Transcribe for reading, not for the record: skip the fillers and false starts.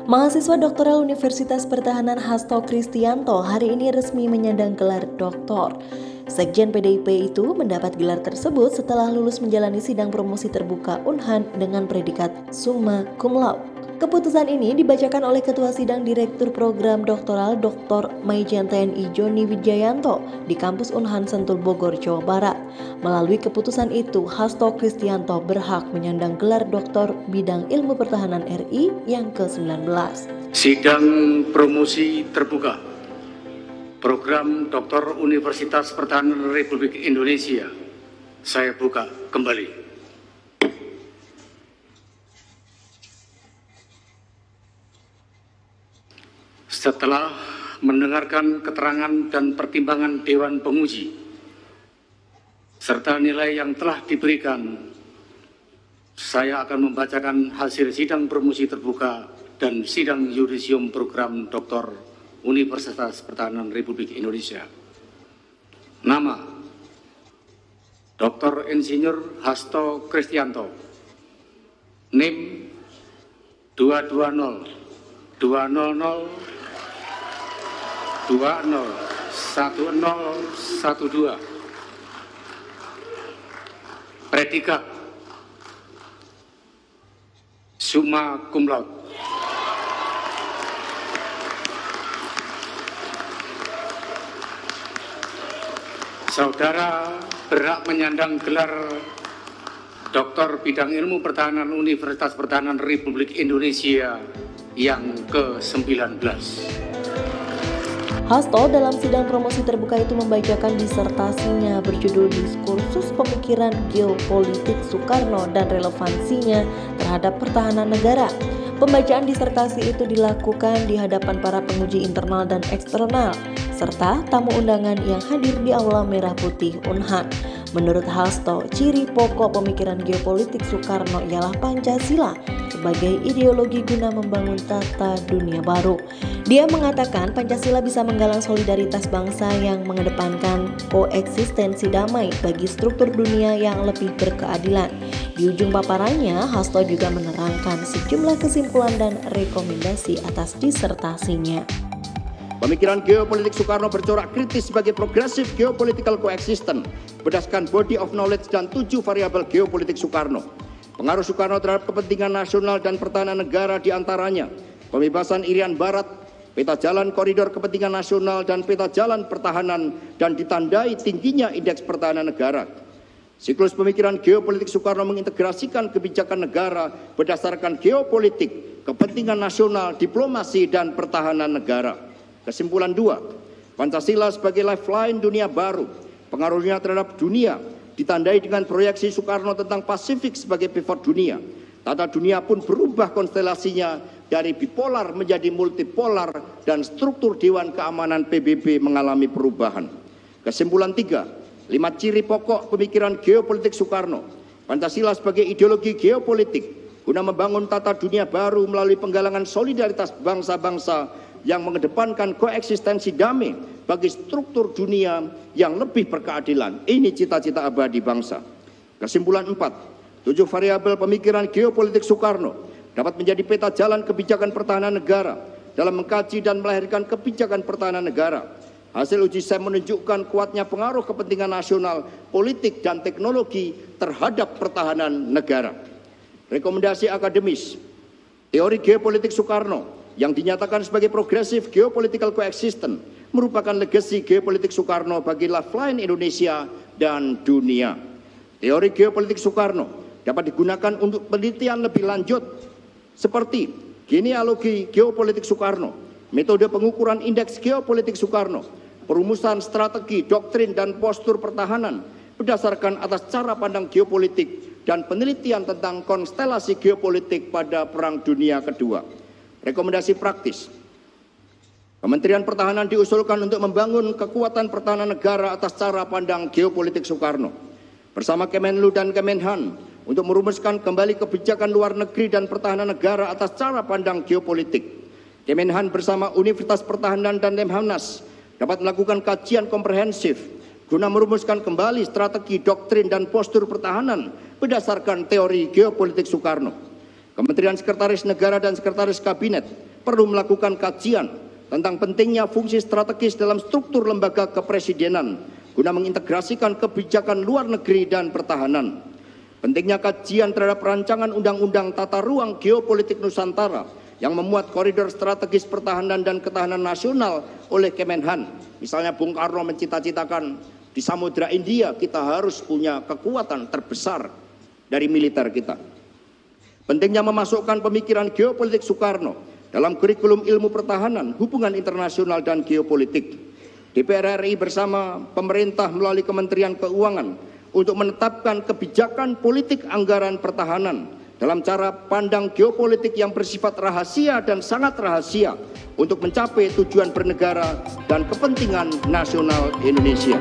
Mahasiswa doktoral Universitas Pertahanan Hasto Kristianto hari ini resmi menyandang gelar doktor. Sekjen PDIP itu mendapat gelar tersebut setelah lulus menjalani sidang promosi terbuka Unhan dengan predikat summa cum laude. Keputusan ini dibacakan oleh Ketua Sidang Direktur Program Doktoral Dr. Maijen TNI Joni Wijayanto di kampus Unhan Sentul Bogor, Jawa Barat. Melalui keputusan itu, Hasto Kristianto berhak menyandang gelar doktor bidang ilmu pertahanan RI yang ke-19. Sidang promosi terbuka Program Doktor Universitas Pertahanan Republik Indonesia saya buka kembali. Setelah mendengarkan keterangan dan pertimbangan Dewan Penguji serta nilai yang telah diberikan, saya akan membacakan hasil sidang promosi terbuka dan sidang yudisium program Doktor Universitas Pertahanan Republik Indonesia. Nama: Dr. Insinyur Hasto Kristianto. NIM 220 200 201012. Predikat summa cum laude. Saudara berhak menyandang gelar Doktor Bidang Ilmu Pertahanan Universitas Pertahanan Republik Indonesia yang ke-19. Hasto dalam sidang promosi terbuka itu membacakan disertasinya berjudul Diskursus Pemikiran Geopolitik Soekarno dan Relevansinya Terhadap Pertahanan Negara. Pembacaan disertasi itu dilakukan di hadapan para penguji internal dan eksternal, serta tamu undangan yang hadir di Aula Merah Putih Unhan. Menurut Hasto, ciri pokok pemikiran geopolitik Soekarno ialah Pancasila sebagai ideologi guna membangun tata dunia baru. Dia mengatakan Pancasila bisa menggalang solidaritas bangsa yang mengedepankan koeksistensi damai bagi struktur dunia yang lebih berkeadilan. Di ujung paparannya, Hasto juga menerangkan sejumlah kesimpulan dan rekomendasi atas disertasinya. Pemikiran geopolitik Soekarno bercorak kritis sebagai progressive geopolitical coexistence berdasarkan body of knowledge dan 7 variabel geopolitik Soekarno. Pengaruh Soekarno terhadap kepentingan nasional dan pertahanan negara diantaranya pembebasan Irian Barat, peta jalan koridor kepentingan nasional dan peta jalan pertahanan, dan ditandai tingginya indeks pertahanan negara. Siklus pemikiran geopolitik Soekarno mengintegrasikan kebijakan negara berdasarkan geopolitik, kepentingan nasional, diplomasi, dan pertahanan negara. Kesimpulan 2, Pancasila sebagai lifeline dunia baru, pengaruhnya terhadap dunia ditandai dengan proyeksi Soekarno tentang Pasifik sebagai pivot dunia. Tata dunia pun berubah konstelasinya dari bipolar menjadi multipolar dan struktur Dewan Keamanan PBB mengalami perubahan. Kesimpulan 3, 5 ciri pokok pemikiran geopolitik Soekarno. Pancasila sebagai ideologi geopolitik guna membangun tata dunia baru melalui penggalangan solidaritas bangsa-bangsa yang mengedepankan koeksistensi damai bagi struktur dunia yang lebih berkeadilan. Ini cita-cita abadi bangsa. Kesimpulan 4, 7 variabel pemikiran geopolitik Soekarno dapat menjadi peta jalan kebijakan pertahanan negara dalam mengkaji dan melahirkan kebijakan pertahanan negara. Hasil uji SEM menunjukkan kuatnya pengaruh kepentingan nasional, politik, dan teknologi terhadap pertahanan negara. Rekomendasi akademis, teori geopolitik Soekarno yang dinyatakan sebagai progressive geopolitical coexistence merupakan legasi geopolitik Soekarno bagi lifeline Indonesia dan dunia. Teori geopolitik Soekarno dapat digunakan untuk penelitian lebih lanjut seperti genealogi geopolitik Soekarno, metode pengukuran indeks geopolitik Soekarno, perumusan strategi, doktrin, dan postur pertahanan berdasarkan atas cara pandang geopolitik, dan penelitian tentang konstelasi geopolitik pada Perang Dunia Kedua. Rekomendasi praktis, Kementerian Pertahanan diusulkan untuk membangun kekuatan pertahanan negara atas cara pandang geopolitik Soekarno bersama Kemenlu dan Kemenhan untuk merumuskan kembali kebijakan luar negeri dan pertahanan negara atas cara pandang geopolitik. Kemenhan bersama Universitas Pertahanan dan Lemhanas dapat melakukan kajian komprehensif guna merumuskan kembali strategi, doktrin, dan postur pertahanan berdasarkan teori geopolitik Soekarno. Kementerian Sekretaris Negara dan Sekretaris Kabinet perlu melakukan kajian tentang pentingnya fungsi strategis dalam struktur lembaga kepresidenan guna mengintegrasikan kebijakan luar negeri dan pertahanan. Pentingnya kajian terhadap rancangan undang-undang tata ruang geopolitik Nusantara yang memuat koridor strategis pertahanan dan ketahanan nasional oleh Kemenhan. Misalnya Bung Karno mencita-citakan di Samudra India kita harus punya kekuatan terbesar dari militer kita. Pentingnya memasukkan pemikiran geopolitik Soekarno dalam kurikulum ilmu pertahanan, hubungan internasional dan geopolitik. DPR RI bersama pemerintah melalui Kementerian Keuangan untuk menetapkan kebijakan politik anggaran pertahanan dalam cara pandang geopolitik yang bersifat rahasia dan sangat rahasia untuk mencapai tujuan bernegara dan kepentingan nasional Indonesia.